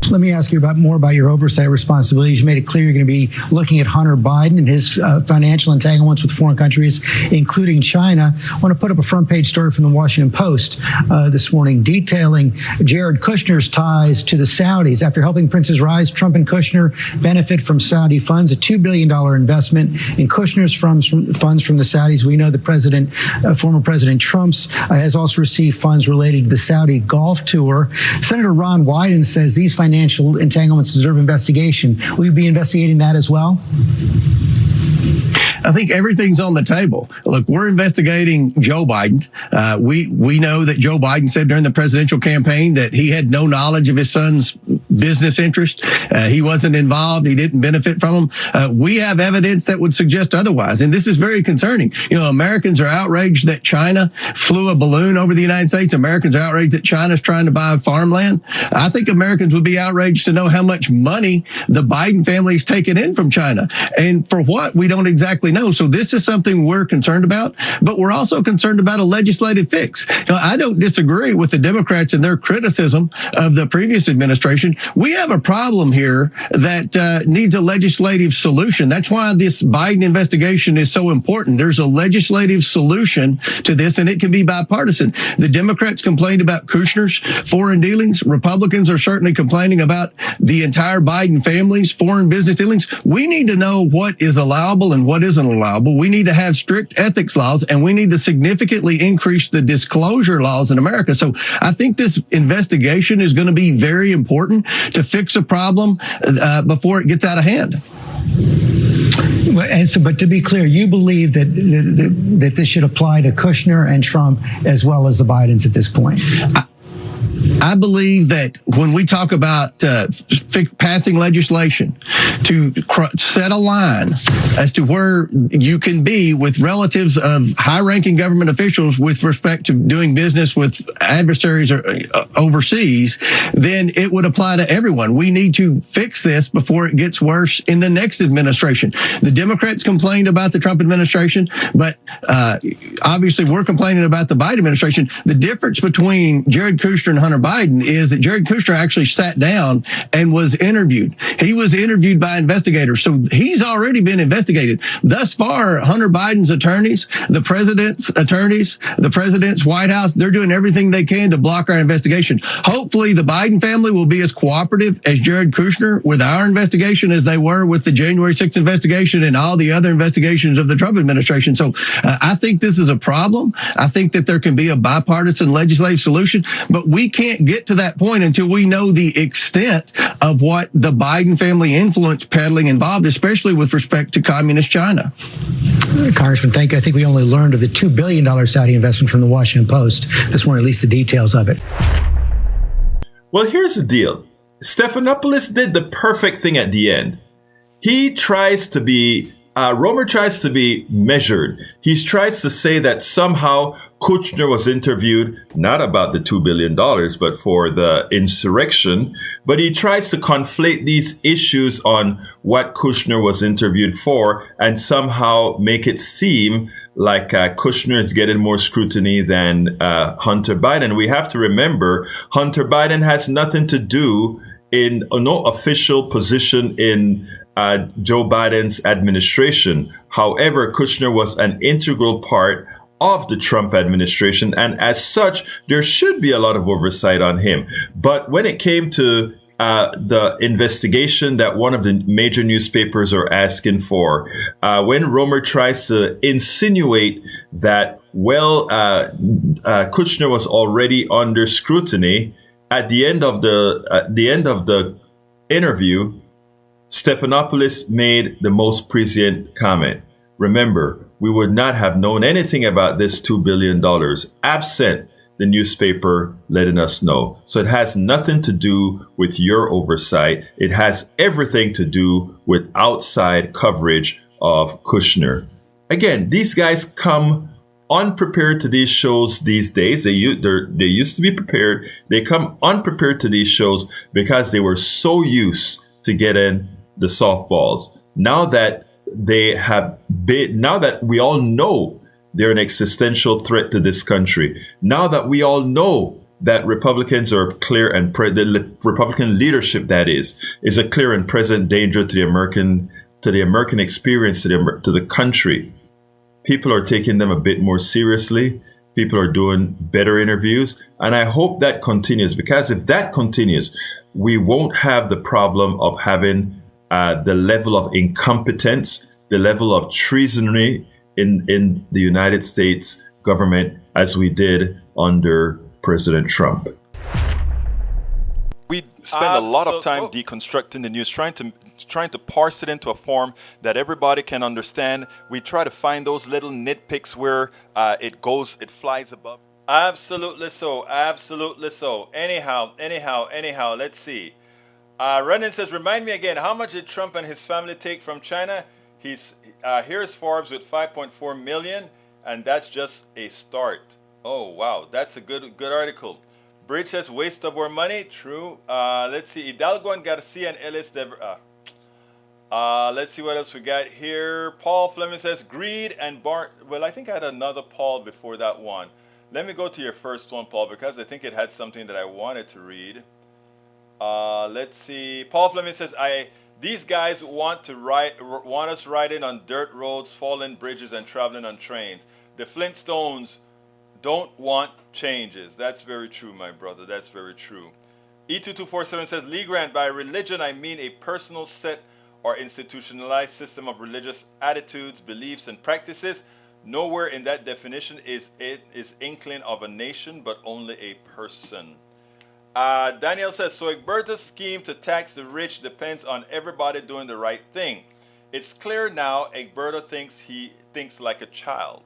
Let me ask you more about your oversight responsibilities. You made it clear you're going to be looking at Hunter Biden and his financial entanglements with foreign countries, including China. I want to put up a front page story from the Washington Post this morning detailing Jared Kushner's ties to the Saudis. After helping princes rise, Trump and Kushner benefit from Saudi funds, a $2 billion investment in Kushner's funds from the Saudis. We know the former President Trump's has also received funds related to the Saudi Golf Tour. Senator Ron Wyden says these financial entanglements deserve investigation. Will you be investigating that as well? I think everything's on the table. Look, we're investigating Joe Biden. We know that Joe Biden said during the presidential campaign that he had no knowledge of his son's business interest. He wasn't involved. He didn't benefit from them. We have evidence that would suggest otherwise. And this is very concerning. Americans are outraged that China flew a balloon over the United States. Americans are outraged that China's trying to buy farmland. I think Americans would be outraged to know how much money the Biden family's taken in from China. And for what, we don't exactly know. So this is something we're concerned about, but we're also concerned about a legislative fix. I don't disagree with the Democrats and their criticism of the previous administration. We have a problem here that needs a legislative solution. That's why this Biden investigation is so important. There's a legislative solution to this, and it can be bipartisan. The Democrats complained about Kushner's foreign dealings. Republicans are certainly complaining about the entire Biden family's foreign business dealings. We need to know what is allowable and what isn't allowable. We need to have strict ethics laws, and we need to significantly increase the disclosure laws in America. So I think this investigation is going to be very important to fix a problem before it gets out of hand. And so, but to be clear, you believe that this should apply to Kushner and Trump as well as the Bidens at this point? I believe that when we talk about passing legislation to set a line as to where you can be with relatives of high-ranking government officials with respect to doing business with adversaries overseas, then it would apply to everyone. We need to fix this before it gets worse in the next administration. The Democrats complained about the Trump administration, but obviously we're complaining about the Biden administration. The difference between Jared Kushner and Hunter Biden is that Jared Kushner actually sat down and was interviewed. He was interviewed by investigators. So he's already been investigated. Thus far, Hunter Biden's attorneys, the president's attorneys, the president's White House, they're doing everything they can to block our investigation. Hopefully the Biden family will be as cooperative as Jared Kushner with our investigation as they were with the January 6th investigation and all the other investigations of the Trump administration. So I think this is a problem. I think that there can be a bipartisan legislative solution, but we can't get to that point until we know the extent of what the Biden family influence peddling involved, especially with respect to communist China. Congressman, thank you. I think we only learned of the $2 billion Saudi investment from the Washington Post. This one, at least the details of it. Well, here's the deal. Stephanopoulos did the perfect thing at the end. He tries to be Romer tries to be measured. He tries to say that somehow Kushner was interviewed, not about the $2 billion, but for the insurrection. But he tries to conflate these issues on what Kushner was interviewed for and somehow make it seem like Kushner is getting more scrutiny than Hunter Biden. We have to remember, Hunter Biden has nothing to do in no official position in Joe Biden's administration. However, Kushner was an integral part of the Trump administration, and as such, there should be a lot of oversight on him. But when it came to the investigation that one of the major newspapers are asking for, when Romer tries to insinuate that, Kushner was already under scrutiny, at the end of the interview, Stephanopoulos made the most prescient comment. Remember, we would not have known anything about this $2 billion absent the newspaper letting us know. So it has nothing to do with your oversight. It has everything to do with outside coverage of Kushner. Again, these guys come unprepared to these shows these days. They used to be prepared. They come unprepared to these shows because they were so used to getting the softballs. Now that we all know they're an existential threat to this country, now that we all know that Republicans are clear and the Republican leadership, that is a clear and present danger to the American experience, to the country, people are taking them a bit more seriously. People are doing better interviews. And I hope that continues, because if that continues, we won't have the problem of having the level of incompetence, the level of treasonry in the United States government as we did under President Trump. We spend a lot of time deconstructing the news, trying to trying to parse it into a form that everybody can understand. We try to find those little nitpicks where it flies above. Absolutely so. Absolutely so. Anyhow, let's see. Renan says, remind me again, how much did Trump and his family take from China? Here's Forbes with 5.4 million, and that's just a start. Oh, wow. That's a good article. Bridge says, waste of our money. True. Let's see. Hidalgo and Garcia and Ellis. Let's see what else we got here. Paul Fleming says, greed and Well, I think I had another Paul before that one. Let me go to your first one, Paul, because I think it had something that I wanted to read. Let's see. Paul Fleming says, these guys want us riding on dirt roads, falling bridges, and traveling on trains. The Flintstones don't want changes. That's very true, my brother. That's very true. E2247 says, Lee Grant, by religion I mean a personal set or institutionalized system of religious attitudes, beliefs, and practices. Nowhere in that definition is inkling of a nation, but only a person. Daniel says, so Egberto's scheme to tax the rich depends on everybody doing the right thing. It's clear now Egberto thinks like a child.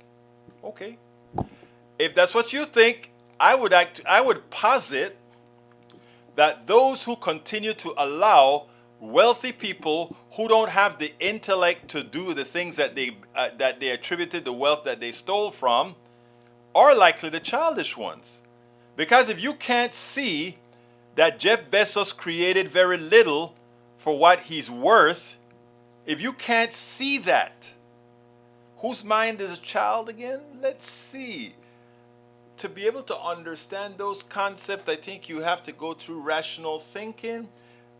Okay. If that's what you think, I would posit that those who continue to allow wealthy people who don't have the intellect to do the things that they attributed the wealth that they stole from are likely the childish ones. Because if you can't see that Jeff Bezos created very little for what he's worth, if you can't see that, whose mind is a child again? Let's see. To be able to understand those concepts, I think you have to go through rational thinking.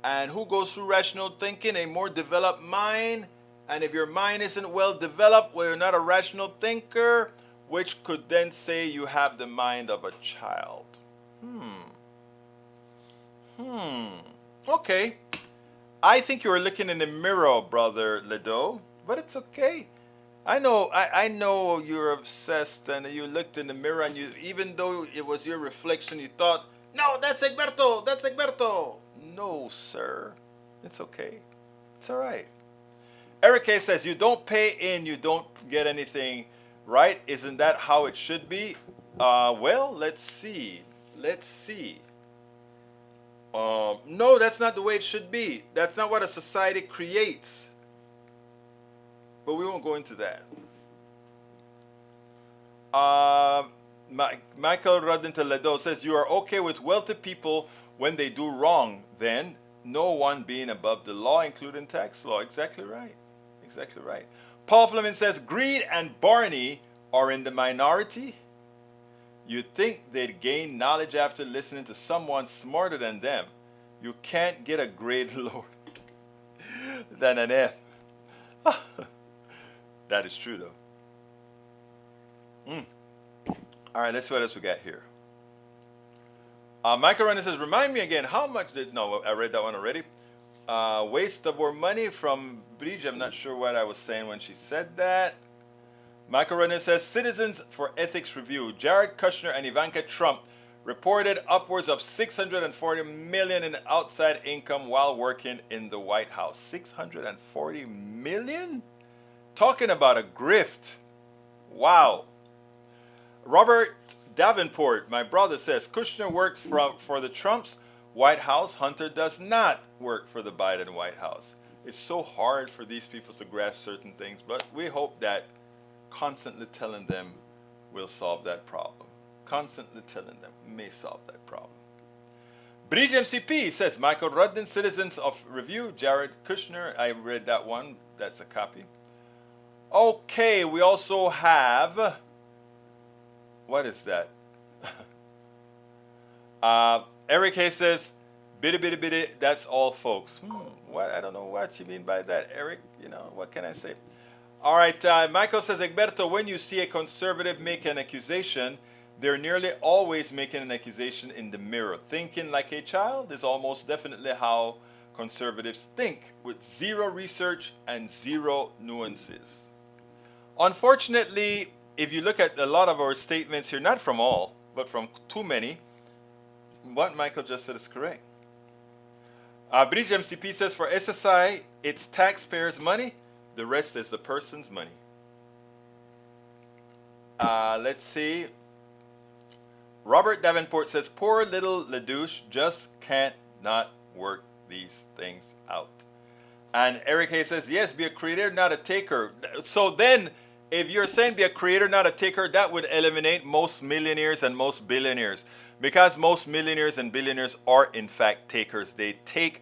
And who goes through rational thinking? A more developed mind. And if your mind isn't well developed, well, you're not a rational thinker, which could then say you have the mind of a child. Okay. I think you're looking in the mirror, brother Ledo, but it's okay. I know you're obsessed, and you looked in the mirror, and even though it was your reflection, you thought, no, that's Egberto. No, sir. It's okay. It's all right. Eric K says, you don't pay in, you don't get anything, right? Isn't that how it should be? Well, let's see. No, that's not the way it should be. That's not what a society creates. But we won't go into that. Michael Rodin-Toledo says, you are okay with wealthy people when they do wrong, then no one being above the law, including tax law. Exactly right. Paul Fleming says, greed and Barney are in the minority. You'd think they'd gain knowledge after listening to someone smarter than them. You can't get a grade lower than an F. That is true, though. All right, let's see what else we got here. Michael Renner says, remind me again, how much did... No, I read that one already. Waste of our money from Bridge. I'm not sure what I was saying when she said that. Michael Renner says, Citizens for Ethics Review. Jared Kushner and Ivanka Trump reported upwards of $640 million in outside income while working in the White House. $640 million? Talking about a grift. Wow. Robert Davenport, my brother, says, Kushner worked for the Trumps' White House. Hunter does not work for the Biden White House. It's so hard for these people to grasp certain things, but we hope that constantly telling them will solve that problem. Constantly telling them may solve that problem. Bridge MCP says, Michael Rudden, Citizens of Review, Jared Kushner. I read that one. That's a copy. Okay, we also have... What is that? Eric Hayes says, bitty, that's all, folks. What? I don't know what you mean by that, Eric. What can I say? All right, Michael says, Egberto, when you see a conservative make an accusation, they're nearly always making an accusation in the mirror. Thinking like a child is almost definitely how conservatives think, with zero research and zero nuances. Unfortunately, if you look at a lot of our statements here, not from all, but from too many, what Michael just said is correct. Bridge MCP says, for SSI, it's taxpayers' money. The rest is the person's money. Let's see. Robert Davenport says, poor little LaDouche just can't not work these things out. And Eric Hayes says, yes, be a creator, not a taker. So then, if you're saying be a creator, not a taker, that would eliminate most millionaires and most billionaires. Because most millionaires and billionaires are, in fact, takers. They take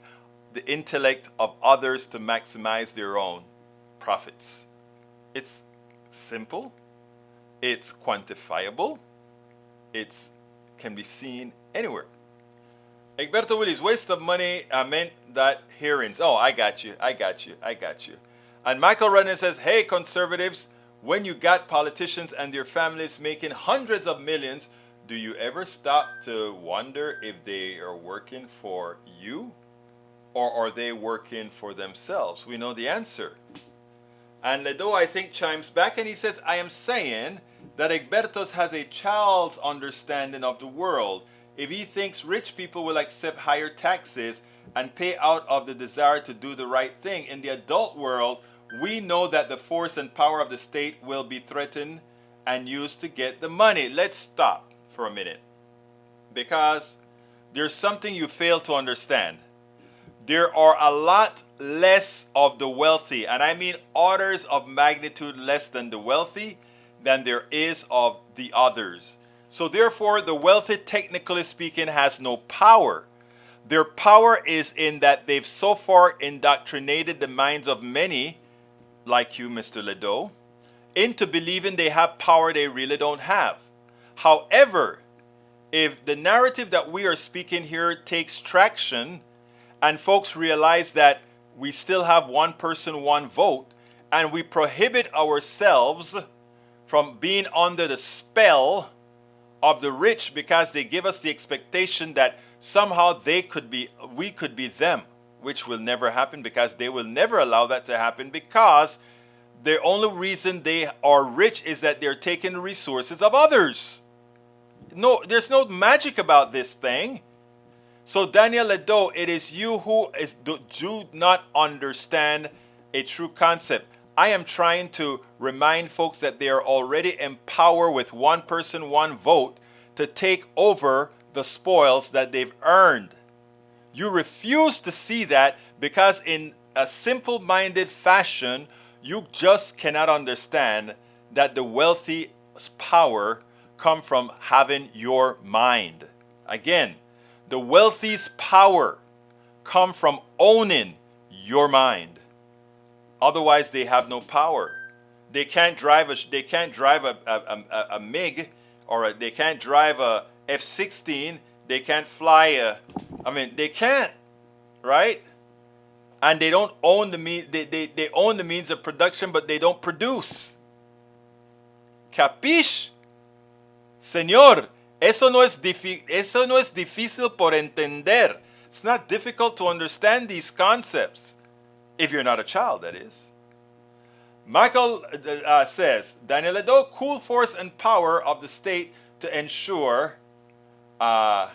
the intellect of others to maximize their own profits. It's simple. It's quantifiable. It can be seen anywhere. Egberto Willis, waste of money meant that hearings. Oh, I got you. And Michael Rudden says, hey, conservatives, when you got politicians and their families making hundreds of millions, do you ever stop to wonder if they are working for you or are they working for themselves? We know the answer. And Ledo, I think, chimes back and he says, I am saying that Egbertos has a child's understanding of the world. If he thinks rich people will accept higher taxes and pay out of the desire to do the right thing, in the adult world, we know that the force and power of the state will be threatened and used to get the money. Let's stop for a minute, because there's something you fail to understand. There are a lot less of the wealthy, and I mean orders of magnitude less than the wealthy, than there is of the others. So therefore, the wealthy, technically speaking, has no power. Their power is in that they've so far indoctrinated the minds of many, like you, Mr. Ledo, into believing they have power they really don't have. However, if the narrative that we are speaking here takes traction, and folks realize that we still have one person, one vote, and we prohibit ourselves from being under the spell of the rich because they give us the expectation that somehow we could be them, which will never happen, because they will never allow that to happen, because the only reason they are rich is that they're taking the resources of others. No, there's no magic about this thing. So Daniel Ledo, it is you who do not understand a true concept. I am trying to remind folks that they are already in power with one person, one vote to take over the spoils that they've earned. You refuse to see that because in a simple-minded fashion, you just cannot understand that the wealthy's power comes from having your mind. Again, the wealthy's power comes from owning your mind. Otherwise, they have no power. They can't drive a MiG, or they can't drive a F-16. They can't fly they can't, right? And they don't own they own the means of production, but they don't produce. Capiche? Señor, eso no es difícil por entender. It's not difficult to understand these concepts. If you're not a child, that is. Michael says, Daniel Ledo, cool force and power of the state to ensure an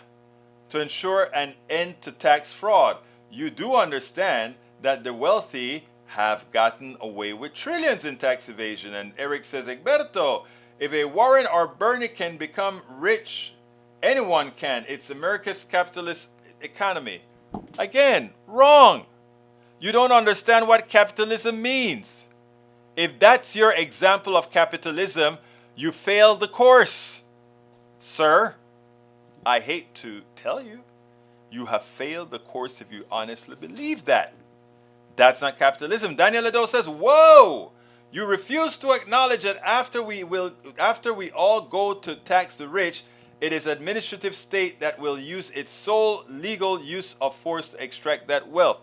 end to tax fraud. You do understand that the wealthy have gotten away with trillions in tax evasion. And Eric says, Egberto, if a Warren or Bernie can become rich, anyone can. It's America's capitalist economy. Again, wrong. You don't understand what capitalism means. If that's your example of capitalism, you failed the course. Sir, I hate to tell you, you have failed the course if you honestly believe that. That's not capitalism. Daniel Ledo says, whoa, you refuse to acknowledge that after we all go to tax the rich, it is administrative state that will use its sole legal use of force to extract that wealth.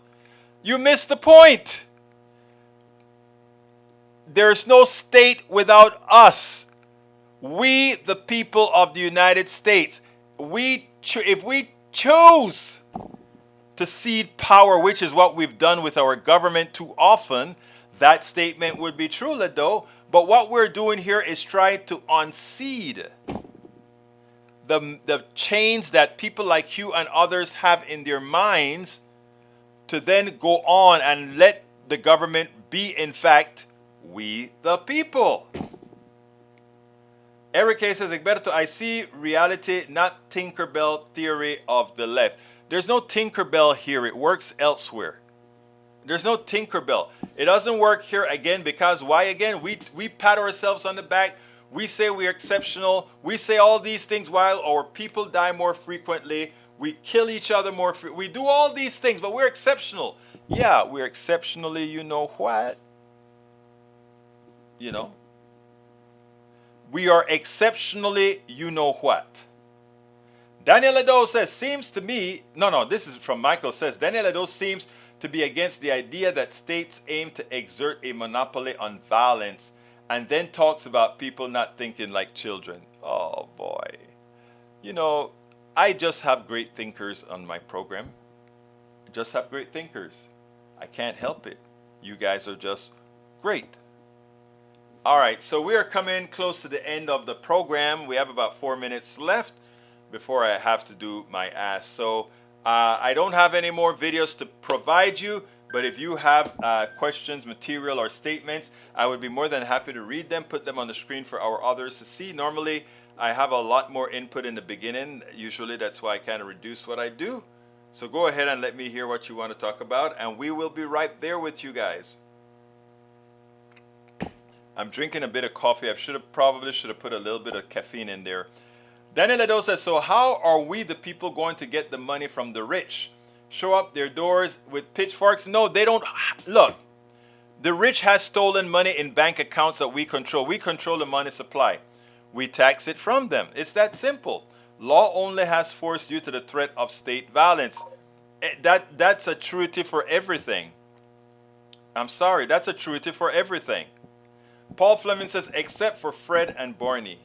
You missed the point. There's no state without us. We, the people of the United States, if we choose to cede power, which is what we've done with our government too often, that statement would be true, Ledo. But what we're doing here is trying to unseed the chains that people like you and others have in their minds, to then go on and let the government be, in fact, we the people. Eric K. says, Egberto, I see reality, not Tinkerbell theory of the left. There's no Tinkerbell here. It works elsewhere. There's no Tinkerbell. It doesn't work here again because why again? We pat ourselves on the back. We say we're exceptional. We say all these things while our people die more frequently. We kill each other more. We do all these things, but we're exceptional. Yeah, we're exceptionally, you know what? You know? We are exceptionally, you know what? Daniel Edo says, seems to me, no, this is from Michael says, Daniel Edo seems to be against the idea that states aim to exert a monopoly on violence and then talks about people not thinking like children. Oh boy. You know, I just have great thinkers on my program. I just have great thinkers. I can't help it. You guys are just great. All right, so we are coming close to the end of the program. We have about 4 minutes left before I have to do my ask. So I don't have any more videos to provide you, but if you have questions, material, or statements, I would be more than happy to read them, put them on the screen for our others to see. Normally, I have a lot more input in the beginning. Usually, that's why I kind of reduce what I do. So go ahead and let me hear what you want to talk about, and we will be right there with you guys. I'm drinking a bit of coffee. I probably should have put a little bit of caffeine in there. Daniel Edo says, so how are we the people going to get the money from the rich? Show up their doors with pitchforks? No, they don't. Look, the rich has stolen money in bank accounts that we control. We control the money supply. We tax it from them. It's that simple. Law only has forced you to the threat of state violence. That's a truity for everything. I'm sorry, that's a truity for everything. Paul Fleming says, except for Fred and Barney.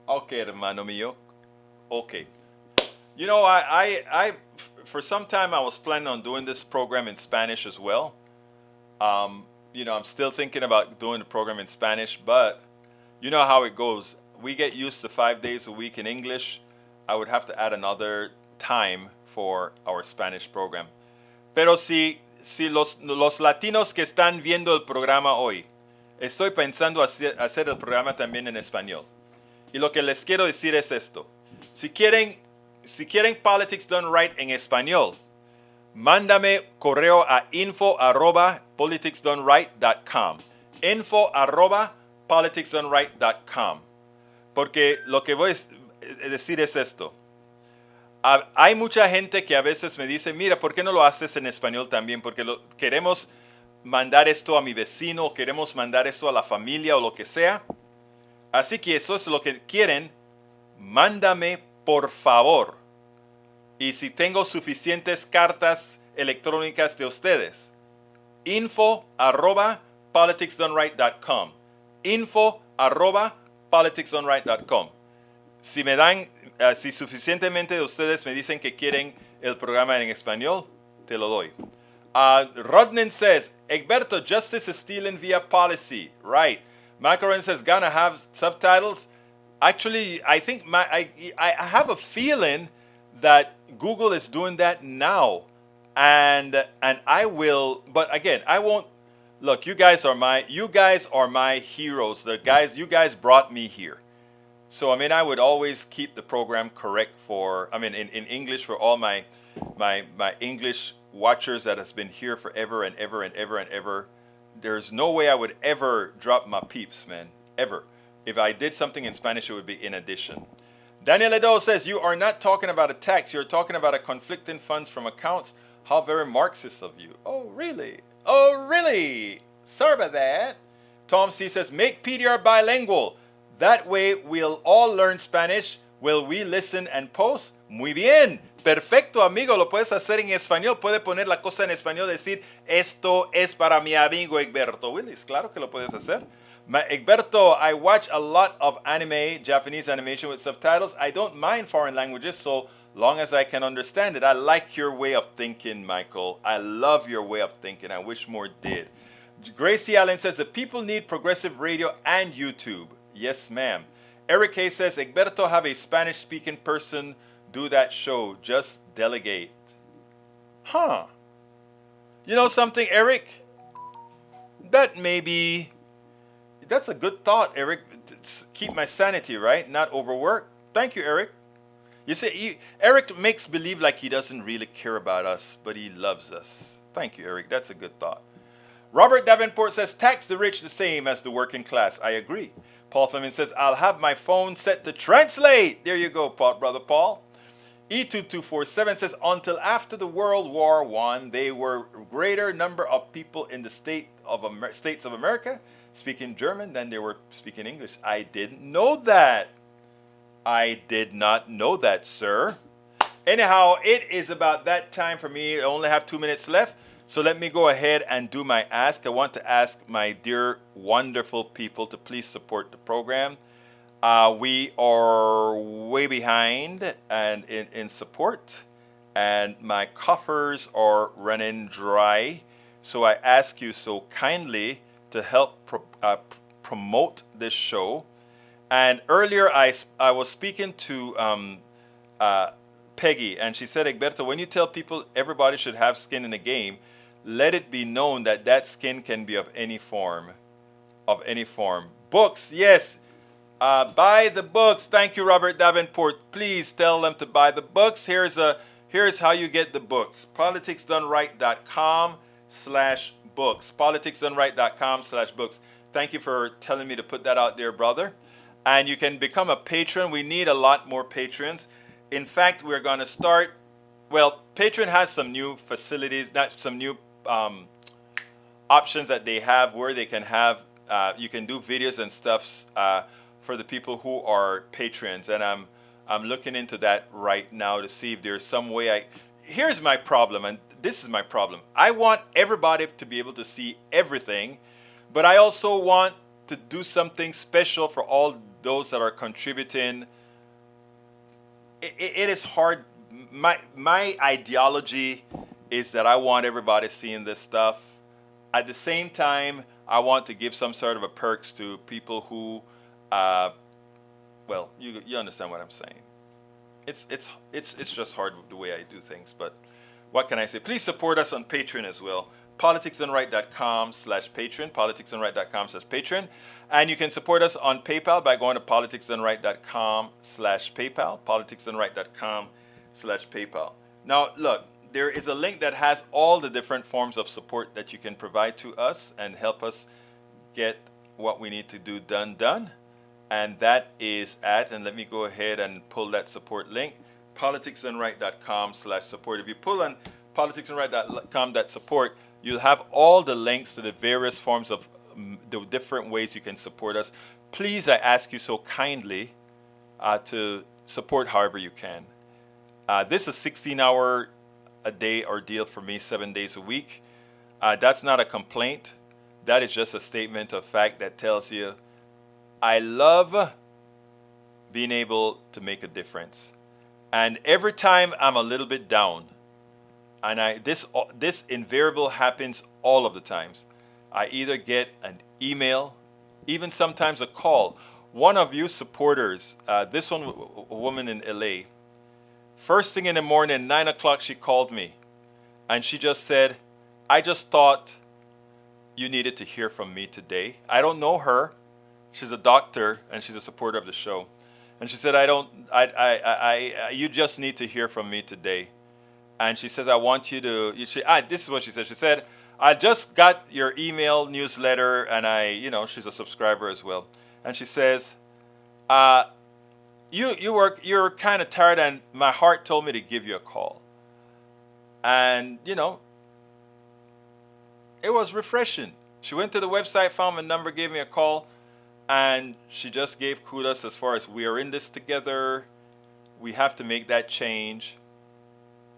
Okay, hermano mío. Okay. You know, I for some time I was planning on doing this program in Spanish as well. You know, I'm still thinking about doing the program in Spanish, but you know how it goes. We get used to 5 days a week in English. I would have to add another time for our Spanish program. Pero si los latinos que están viendo el programa hoy, estoy pensando hacer el programa también en español. Y lo que les quiero decir es esto. Si quieren Politics Done Right en español, mándame correo a info@politicsdoneright.com. info@politicsdoneright.com. Porque lo que voy a decir es esto. Hay mucha gente que a veces me dice, mira, ¿por qué no lo haces en español también? Porque queremos mandar esto a mi vecino, queremos mandar esto a la familia o lo que sea. Así que eso es lo que quieren. Mándame, por favor. Y si tengo suficientes cartas electrónicas de ustedes, info@politicsdoneright.com. info@politicsdoneright.com. Si me dan, si suficientemente de ustedes me dicen que quieren el programa en español, te lo doy. Rodnan says, Egberto, justice is stealing via policy. Right. Macaron says, gonna have subtitles. Actually, I think I have a feeling that Google is doing that now. And I will, but again, I won't. Look, you guys are my heroes. You guys brought me here. So, I mean, I would always keep the program correct in English for all my English watchers that has been here forever and ever and ever and ever. There's no way I would ever drop my peeps, man. Ever. If I did something in Spanish, it would be in addition. Daniel Edo says, you are not talking about a tax. You're talking about a conflicting funds from accounts. How very Marxist of you. Oh, really? Oh, really? Sorry about that. Tom C. says, make PDR bilingual. That way we'll all learn Spanish. Will we listen and post? Muy bien. Perfecto, amigo. Lo puedes hacer en español. Puede poner la cosa en español. Decir, esto es para mi amigo Egberto Willis. Claro que lo puedes hacer. Egberto, I watch a lot of anime, Japanese animation with subtitles. I don't mind foreign languages so long as I can understand it. I like your way of thinking, Michael. I love your way of thinking. I wish more did. Gracie Allen says, the people need progressive radio and YouTube. Yes, ma'am. Eric K. says, Egberto, have a Spanish-speaking person do that show. Just delegate. Huh. You know something, Eric? That's a good thought, Eric. Keep my sanity, right? Not overwork. Thank you, Eric. You see, Eric makes believe like he doesn't really care about us, but he loves us. Thank you, Eric. That's a good thought. Robert Davenport says, tax the rich the same as the working class. I agree. Paul Fleming says, I'll have my phone set to translate. There you go, Brother Paul. E2247 says, until after the World War I, they were greater number of people in the States of America speaking German than they were speaking English. I didn't know that. I did not know that, sir. Anyhow, it is about that time for me. I only have 2 minutes left. So let me go ahead and do my ask. I want to ask my dear, wonderful people to please support the program. We are way behind and in support, and my coffers are running dry. So I ask you so kindly to help promote this show. And earlier I was speaking to Peggy, and she said, Egberto, when you tell people everybody should have skin in the game, let it be known that that skin can be of any form. Of any form. Books, yes. Buy the books. Thank you, Robert Davenport. Please tell them to buy the books. Here's how you get the books. politicsdoneright.com/books. politicsdoneright.com/books. Thank you for telling me to put that out there, brother. And you can become a patron. We need a lot more patrons. In fact, we're going to start. Well, Patreon has some new facilities, some new options that they have where they can have, you can do videos and stuff for the people who are patrons. And I'm looking into that right now to see if there's some way here's my problem, and this is my problem. I want everybody to be able to see everything, but I also want to do something special for all those that are contributing. It is hard. My ideology is that I want everybody seeing this stuff. At the same time, I want to give some sort of a perks to people who, well, you understand what I'm saying. It's just hard the way I do things, but what can I say? Please support us on Patreon as well. politicsdoneright.com/Patreon, politicsdoneright.com/Patreon. And you can support us on PayPal by going to politicsdoneright.com/PayPal, politicsdoneright.com/PayPal. Now, look, there is a link that has all the different forms of support that you can provide to us and help us get what we need to do done. And that is and let me go ahead and pull that support link, politicsdoneright.com/support. If you pull on politicsdoneright.com/support, you'll have all the links to the various forms of the different ways you can support us. Please, I ask you so kindly to support however you can. This is a 16-hour a day ordeal for me, 7 days a week. That's not a complaint. That is just a statement of fact that tells you I love being able to make a difference. And every time I'm a little bit down, and this invariable happens all of the times, I either get an email, even sometimes a call. One of you supporters, this one, a woman in LA, first thing in the morning, 9 o'clock, she called me. And she just said, I just thought you needed to hear from me today. I don't know her. She's a doctor and she's a supporter of the show. And she said, you just need to hear from me today. And she says, I want you to, this is what she said. She said, I just got your email newsletter, and she's a subscriber as well. And she says, you're kind of tired, and my heart told me to give you a call. And, it was refreshing. She went to the website, found my number, gave me a call, and she just gave kudos as far as we are in this together. We have to make that change.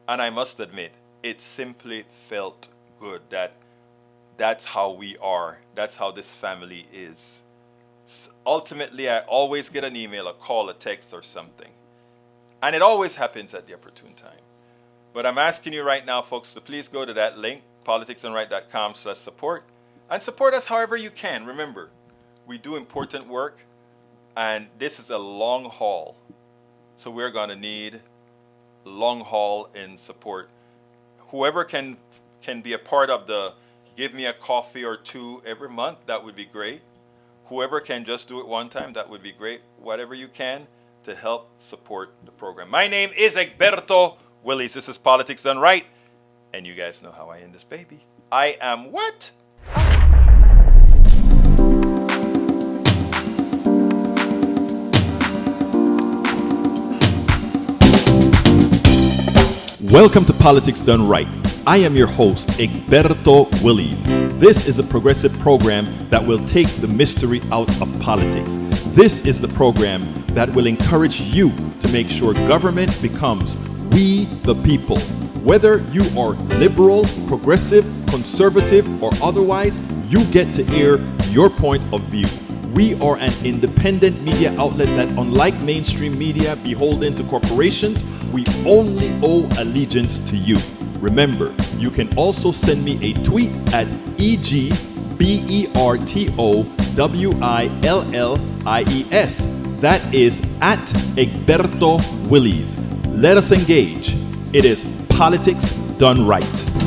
And I must admit, it simply felt good that's how we are. That's how this family is. Ultimately, I always get an email, a call, a text, or something. And it always happens at the opportune time. But I'm asking you right now, folks, to please go to that link, politicsdoneright.com/support, and support us however you can. Remember, we do important work, and this is a long haul. So we're going to need long haul in support. Whoever can can be a part of the give me a coffee or two every month, that would be great. Whoever can just do it one time, that would be great. Whatever you can to help support the program. My name is Egberto Willies. This is Politics Done Right. And you guys know how I end this baby. I am what? Welcome to Politics Done Right. I am your host, Egberto Willies. This is a progressive program that will take the mystery out of politics. This is the program that will encourage you to make sure government becomes we the people. Whether you are liberal, progressive, conservative, or otherwise, you get to air your point of view. We are an independent media outlet that, unlike mainstream media beholden to corporations, we only owe allegiance to you. Remember, you can also send me a tweet at EGBERTOWILLIES. That is at Egberto Willies. Let us engage. It is Politics Done Right.